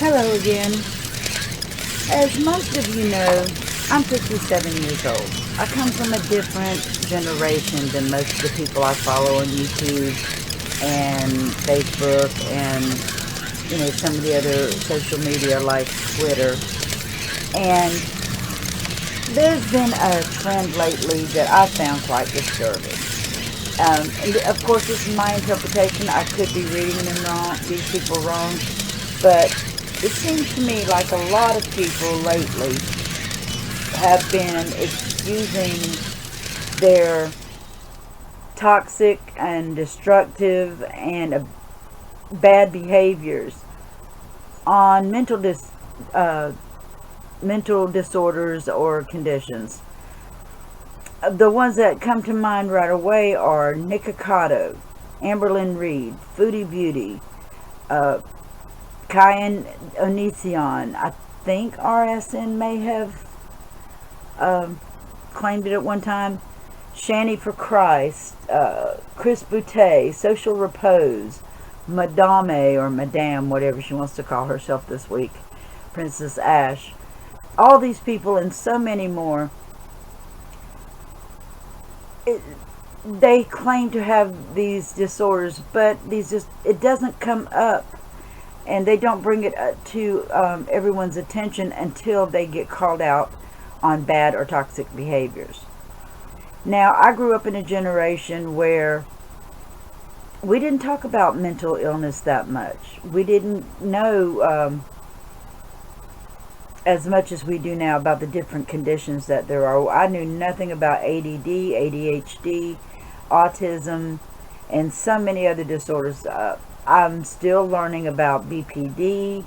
Hello again. As most of you know, I'm 57 years old. I come from a different generation than most of the people I follow on YouTube and Facebook and, some of the other social media like Twitter. And there's been a trend lately that I found quite disturbing. And of course, this is my interpretation. I could be reading them wrong, these people wrong, but it seems to me like a lot of people lately have been excusing their toxic and destructive and bad behaviors on mental disorders or conditions. The ones that come to mind right away are Nikocado, Amberlynn Reed, Foodie Beauty, Kyan Onision. I think RSN may have claimed it at one time. Shani for Christ, Chris Boutte, Social Repose, Madame or Madame, whatever she wants to call herself this week, Princess Ash. All these people and so many more, they claim to have these disorders, but it doesn't come up, and they don't bring it to everyone's attention until they get called out on bad or toxic behaviors. Now, I grew up in a generation where we didn't talk about mental illness that much. We didn't know as much as we do now about the different conditions that there are. I knew nothing about ADD, ADHD, autism, and so many other disorders. I'm still learning about BPD.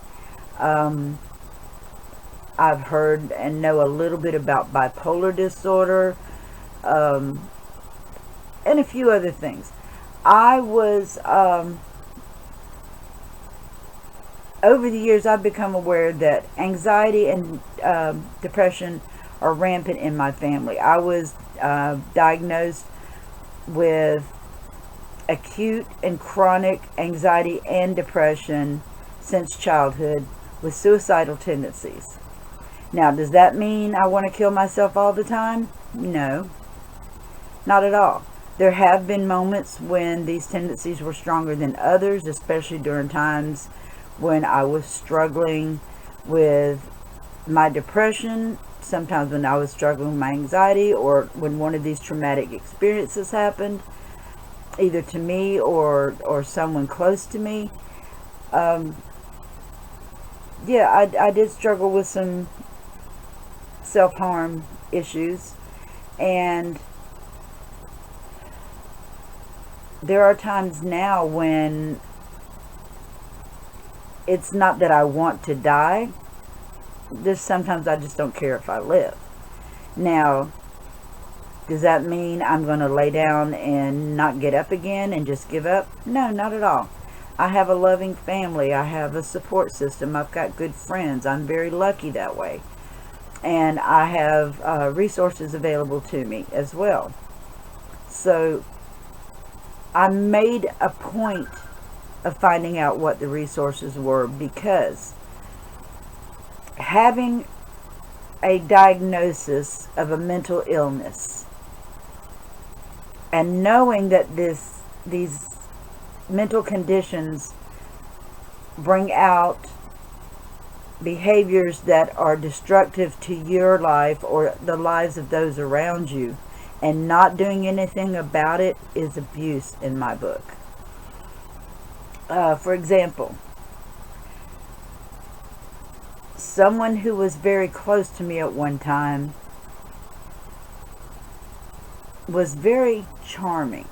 I've heard and know a little bit about bipolar disorder, and a few other things. I was, over the years, I've become aware that anxiety and depression are rampant in my family. I was diagnosed with acute and chronic anxiety and depression since childhood with suicidal tendencies. Now, does that mean I want to kill myself all the time? No, not at all. There have been moments when these tendencies were stronger than others, especially during times when I was struggling with my depression, sometimes when I was struggling with my anxiety, or when one of these traumatic experiences happened, either to me or someone close to me. I did struggle with some self-harm issues, and there are times now when it's not that I want to die. There's sometimes I just don't care if I live. Now, does that mean I'm going to lay down and not get up again and just give up? No, not at all. I have a loving family. I have a support system. I've got good friends. I'm very lucky that way. And I have resources available to me as well. So I made a point of finding out what the resources were, because having a diagnosis of a mental illness and knowing that these mental conditions bring out behaviors that are destructive to your life or the lives of those around you, and not doing anything about it, is abuse in my book. For example, someone who was very close to me at one time was very charming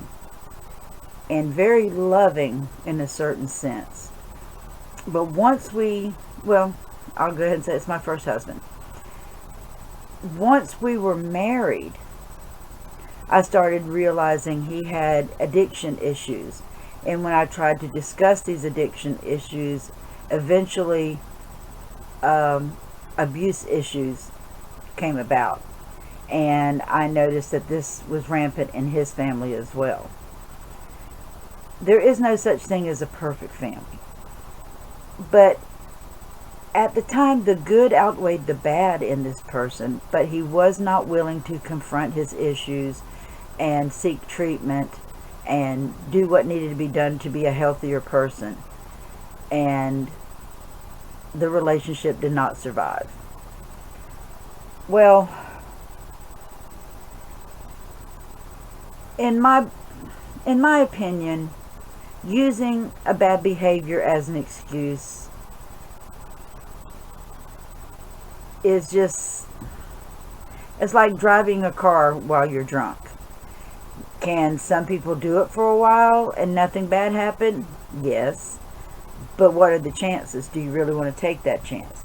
and very loving in a certain sense. But once I'll go ahead and say it's my first husband. Once we were married, I started realizing he had addiction issues. And when I tried to discuss these addiction issues, eventually abuse issues came about. And I noticed that this was rampant in his family as well. There is no such thing as a perfect family. But At the time, the good outweighed the bad in this person, but he was not willing to confront his issues and seek treatment and do what needed to be done to be a healthier person. And the relationship did not survive. Well, in my opinion, using a bad behavior as an excuse is just, it's like driving a car while you're drunk. Can some people do it for a while and nothing bad happen? Yes. But what are the chances? Do you really want to take that chance?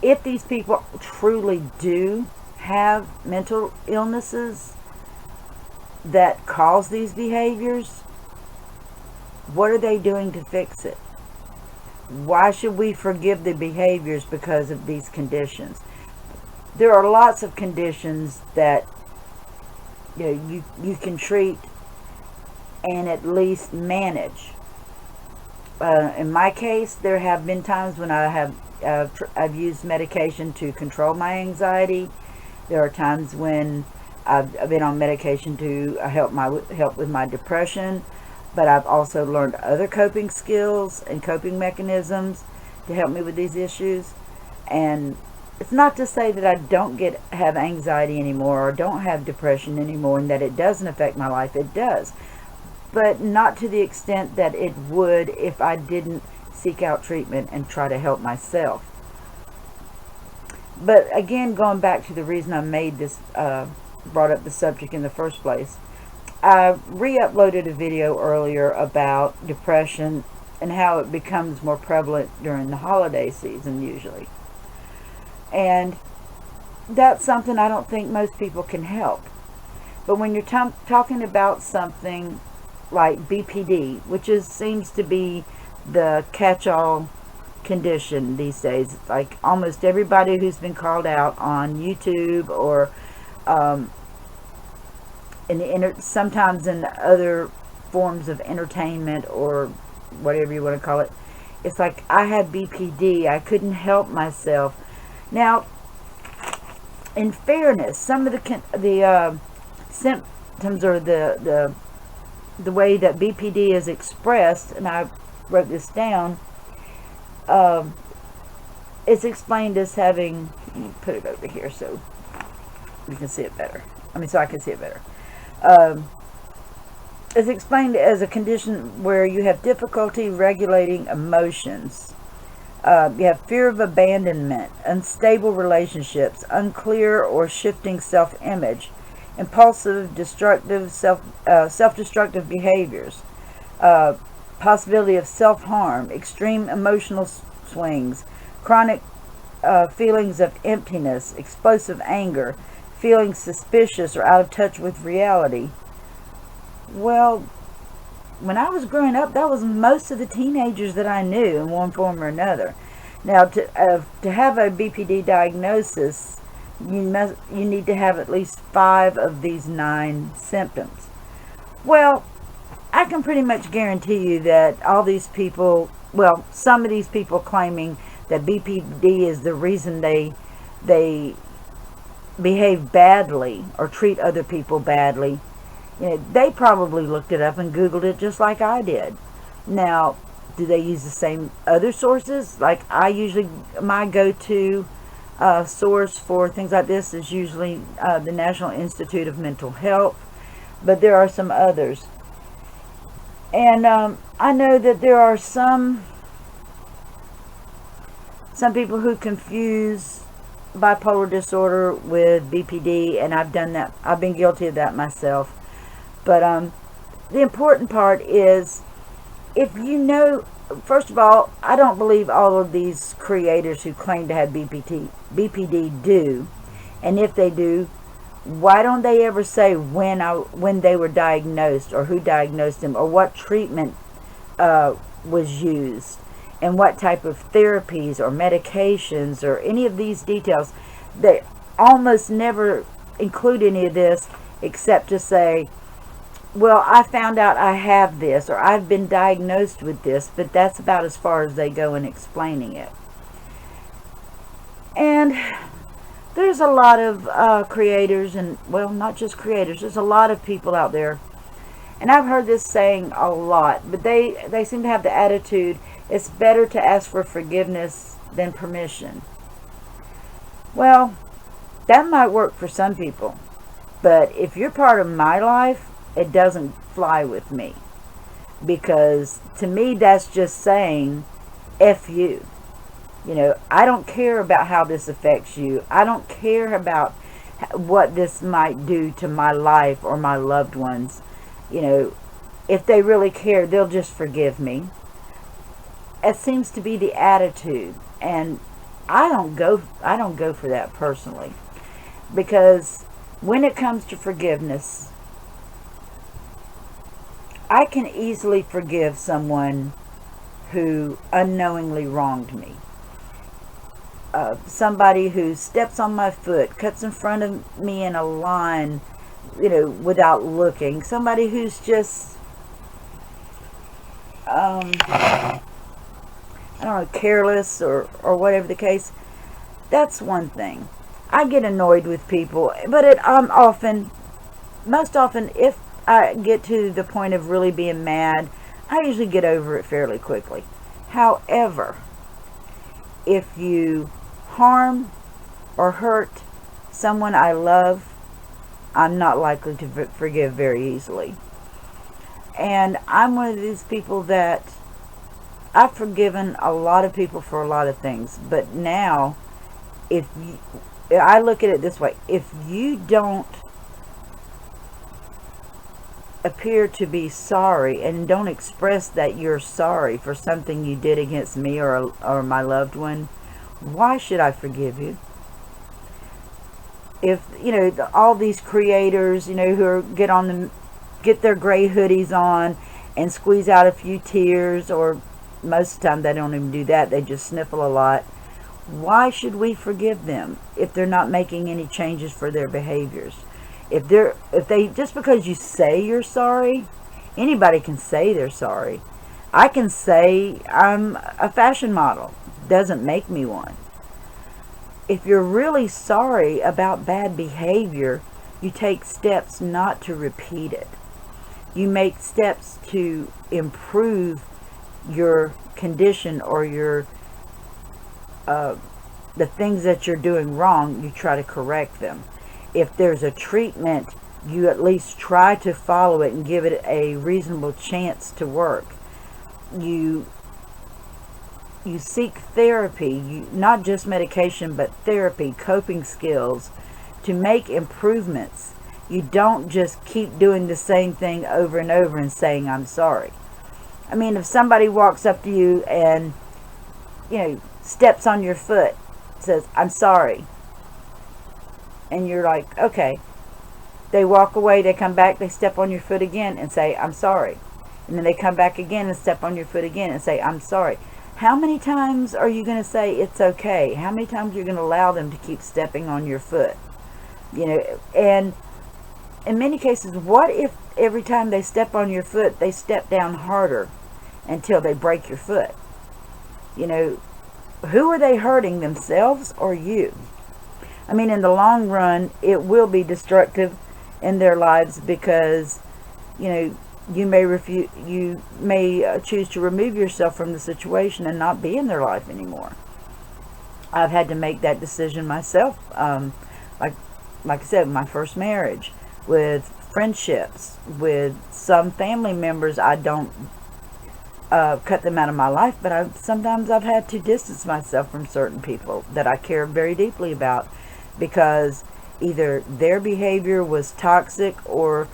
If these people truly do have mental illnesses that cause these behaviors, what are they doing to fix it? Why should we forgive the behaviors because of these conditions? There are lots of conditions that you can treat and at least manage. In my case, there have been times when I've used medication to control my anxiety. There are times when I've been on medication to help with my depression, but I've also learned other coping skills and coping mechanisms to help me with these issues. And it's not to say that I don't have anxiety anymore or don't have depression anymore and that it doesn't affect my life. It does. But not to the extent that it would if I didn't seek out treatment and try to help myself. But again, going back to the reason I made this, brought up the subject in the first place, I re-uploaded a video earlier about depression and how it becomes more prevalent during the holiday season usually. And that's something I don't think most people can help. But when you're talking about something like BPD, which seems to be the catch-all condition these days, like almost everybody who's been called out on YouTube or sometimes in other forms of entertainment or whatever you want to call it, it's like, I have BPD, I couldn't help myself. Now, in fairness, some of the symptoms or the way that BPD is expressed, and I wrote this down, it's explained as having, let me put it over here so you can see it better. So I can see it better. It's explained as a condition where you have difficulty regulating emotions. You have fear of abandonment, unstable relationships, unclear or shifting self-image, impulsive, destructive, self-destructive behaviors, possibility of self-harm, extreme emotional swings, chronic feelings of emptiness, explosive anger, feeling suspicious or out of touch with reality. Well, when I was growing up, that was most of the teenagers that I knew in one form or another. Now, to have a BPD diagnosis, you need to have at least 5 of these 9 symptoms. Well, I can pretty much guarantee you that all these people, well, some of these people claiming that BPD is the reason they behave badly or treat other people badly, they probably looked it up and Googled it just like I did. Now, do they use the same other sources? Like my go-to source for things like this is usually the National Institute of Mental Health, but there are some others. And I know that there are some people who confuse bipolar disorder with BPD, and I've done that. I've been guilty of that myself. But the important part is, if you know, first of all, I don't believe all of these creators who claim to have BPD do. And if they do, why don't they ever say when they were diagnosed, or who diagnosed them, or what treatment was used, and what type of therapies or medications or any of these details? They almost never include any of this except to say, well, I found out I have this, or I've been diagnosed with this, but that's about as far as they go in explaining it. And there's a lot of creators, and well, not just creators, there's a lot of people out there, and I've heard this saying a lot, but they seem to have the attitude, it's better to ask for forgiveness than permission. Well, that might work for some people, but if you're part of my life, it doesn't fly with me, because to me that's just saying F you. I don't care about how this affects you. I don't care about what this might do to my life or my loved ones. If they really care, they'll just forgive me. It seems to be the attitude, and I don't go for that personally, because when it comes to forgiveness, I can easily forgive someone who unknowingly wronged me. Somebody who steps on my foot, cuts in front of me in a line, without looking. Somebody who's just, I don't know, careless or whatever the case. That's one thing. I get annoyed with people, but most often, if I get to the point of really being mad, I usually get over it fairly quickly. However, if you harm or hurt someone I love, I'm not likely to forgive very easily. And I'm one of these people that I've forgiven a lot of people for a lot of things. But now, I look at it this way. If you don't appear to be sorry and don't express that you're sorry for something you did against me or my loved one, why should I forgive you? If all these creators, who get their gray hoodies on and squeeze out a few tears, or most of the time they don't even do that, they just sniffle a lot. Why should we forgive them if they're not making any changes for their behaviors? If they just because you say you're sorry, anybody can say they're sorry. I can say I'm a fashion model. Doesn't make me one. If you're really sorry about bad behavior, you take steps not to repeat it. You make steps to improve your condition or your the things that you're doing wrong. You try to correct them. If there's a treatment, you at least try to follow it and give it a reasonable chance to work. You seek therapy, not just medication, but therapy, coping skills to make improvements. You don't just keep doing the same thing over and over and saying, I'm sorry. I mean, if somebody walks up to you and, steps on your foot, says, I'm sorry, and you're like, okay. They walk away, they come back, they step on your foot again and say, I'm sorry. And then they come back again and step on your foot again and say, I'm sorry. How many times are you going to say it's okay? How many times are you going to allow them to keep stepping on your foot? And in many cases, what if every time they step on your foot, they step down harder until they break your foot? Who are they hurting, themselves or you? I mean, in the long run, it will be destructive in their lives, because, you may choose to remove yourself from the situation and not be in their life anymore. I've had to make that decision myself. Like I said, my first marriage, with friendships, with some family members, I don't cut them out of my life, but sometimes I've had to distance myself from certain people that I care very deeply about, because either their behavior was toxic or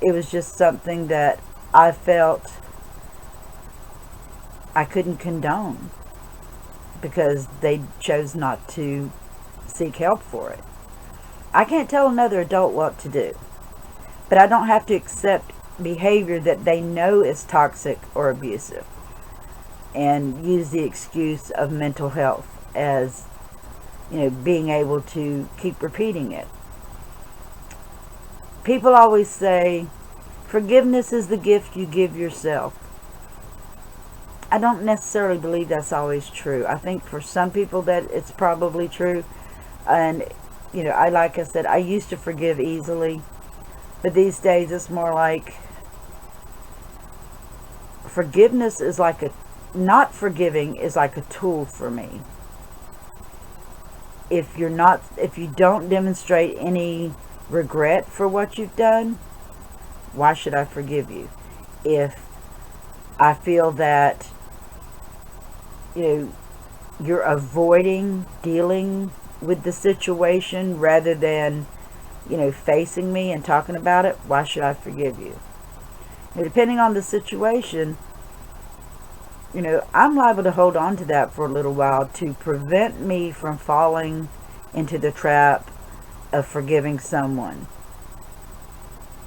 it was just something that I felt I couldn't condone, because they chose not to seek help for it. I can't tell another adult what to do, but I don't have to accept behavior that they know is toxic or abusive and use the excuse of mental health as being able to keep repeating it. People always say, forgiveness is the gift you give yourself. I don't necessarily believe that's always true. I think for some people that it's probably true. And, like I said, I used to forgive easily. But these days it's more like forgiveness is like not forgiving is like a tool for me. If you don't demonstrate any regret for what you've done, why should I forgive you? If I feel that you're avoiding dealing with the situation rather than facing me and talking about it, why should I forgive you? Now, depending on the situation, I'm liable to hold on to that for a little while to prevent me from falling into the trap of forgiving someone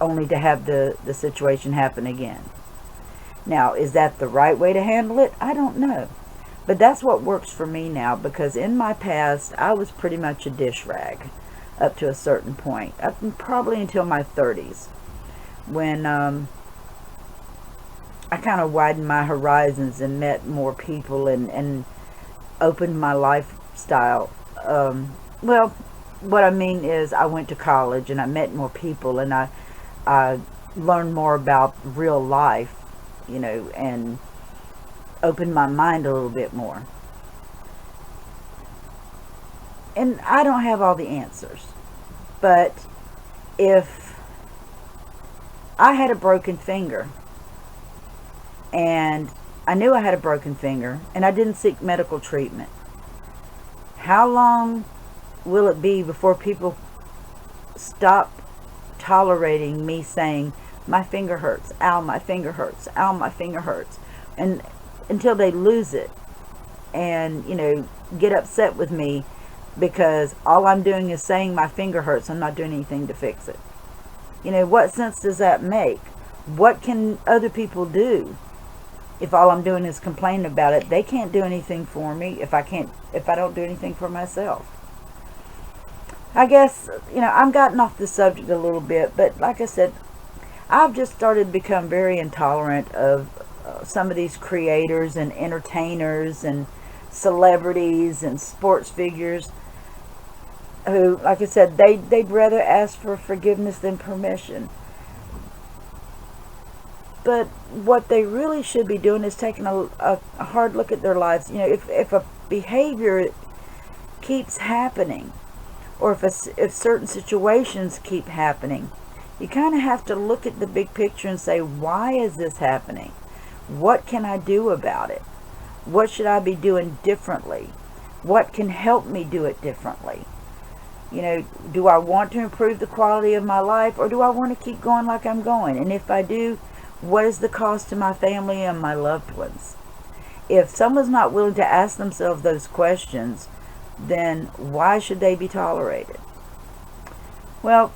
only to have the situation happen again. Now, is that the right way to handle it? I don't know. But that's what works for me now, because in my past, I was pretty much a dish rag up to a certain point, probably until my 30s, when I kind of widened my horizons and met more people and opened my lifestyle. Well, what I mean is I went to college and I met more people, and I learned more about real life, and opened my mind a little bit more. And I don't have all the answers, but if I had a broken finger and I knew I had a broken finger and I didn't seek medical treatment, how long will it be before people stop tolerating me saying, my finger hurts, ow, my finger hurts, ow, my finger hurts, and until they lose it and, get upset with me because all I'm doing is saying my finger hurts. I'm not doing anything to fix it. What sense does that make? What can other people do if all I'm doing is complaining about it? They can't do anything for me if I don't do anything for myself. I guess, I'm gotten off the subject a little bit, but like I said, I've just started to become very intolerant of some of these creators and entertainers and celebrities and sports figures who, like I said, they'd rather ask for forgiveness than permission. But what they really should be doing is taking a hard look at their lives. If a behavior keeps happening, or if certain situations keep happening, you kind of have to look at the big picture and say, why is this happening? What can I do about it? What should I be doing differently? What can help me do it differently? Do I want to improve the quality of my life, or do I want to keep going like I'm going? And if I do, what is the cost to my family and my loved ones? If someone's not willing to ask themselves those questions, then why should they be tolerated? Well,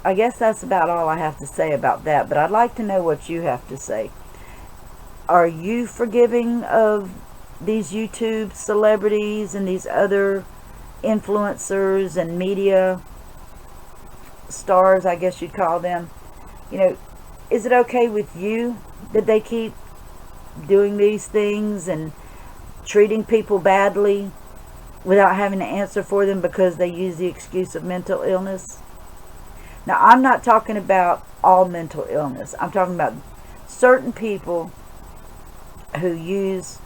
I guess that's about all I have to say about that, but I'd like to know what you have to say. Are you forgiving of these YouTube celebrities and these other influencers and media stars, I guess you'd call them? Is it okay with you that they keep doing these things and treating people badly without having to answer for them because they use the excuse of mental illness? Now, I'm not talking about all mental illness. I'm talking about certain people who use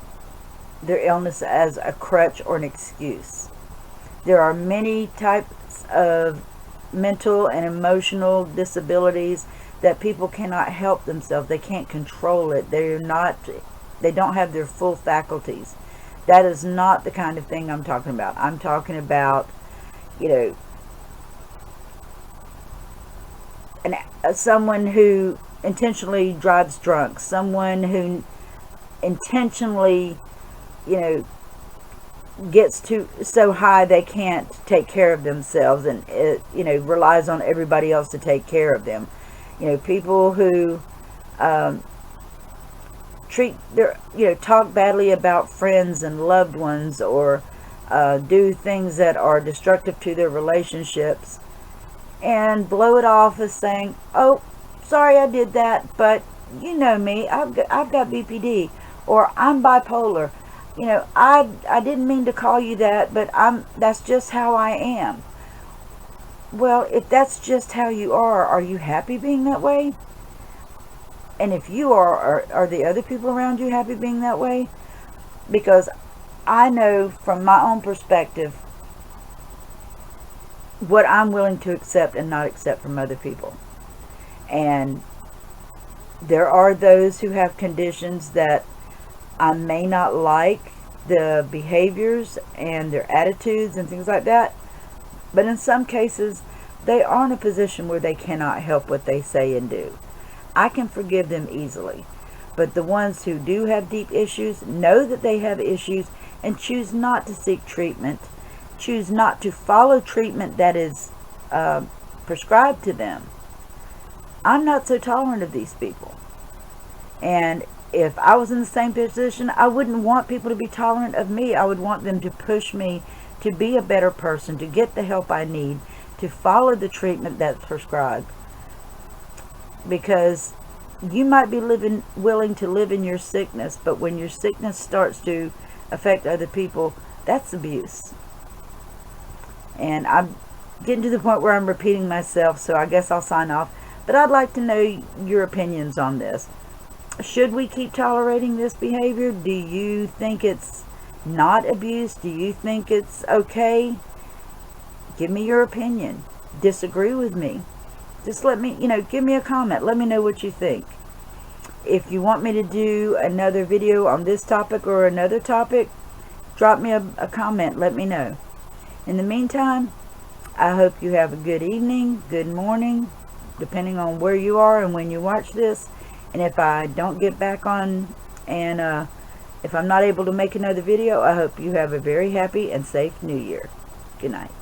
their illness as a crutch or an excuse. There are many types of mental and emotional disabilities that people cannot help themselves. They can't control it. They don't have their full faculties. That is not the kind of thing I'm talking about. I'm talking about, someone who intentionally drives drunk, someone who intentionally, gets so high they can't take care of themselves and relies on everybody else to take care of them. People who talk badly about friends and loved ones, or do things that are destructive to their relationships, and blow it off as saying, oh, sorry I did that, but you know me, I've got BPD. Or I'm bipolar. You know, I didn't mean to call you that, but that's just how I am. Well, if that's just how you are you happy being that way? And if you are the other people around you happy being that way? Because I know from my own perspective what I'm willing to accept and not accept from other people. And there are those who have conditions that I may not like the behaviors and their attitudes and things like that. But in some cases, they are in a position where they cannot help what they say and do. I can forgive them easily. But the ones who do have deep issues know that they have issues and choose not to seek treatment, choose not to follow treatment that is prescribed to them. I'm not so tolerant of these people. And if I was in the same position, I wouldn't want people to be tolerant of me. I would want them to push me to be a better person, to get the help I need, to follow the treatment that's prescribed. Because you might be willing to live in your sickness, but when your sickness starts to affect other people, that's abuse. And I'm getting to the point where I'm repeating myself, so I guess I'll sign off. But I'd like to know your opinions on this. Should we keep tolerating this behavior? Do you think it's not abuse? Do you think it's okay? Give me your opinion. Disagree with me. Just let me, give me a comment. Let me know what you think. If you want me to do another video on this topic or another topic, drop me a comment. Let me know. In the meantime, I hope you have a good evening, good morning, depending on where you are and when you watch this. And if I don't get back on and if I'm not able to make another video, I hope you have a very happy and safe New Year. Good night.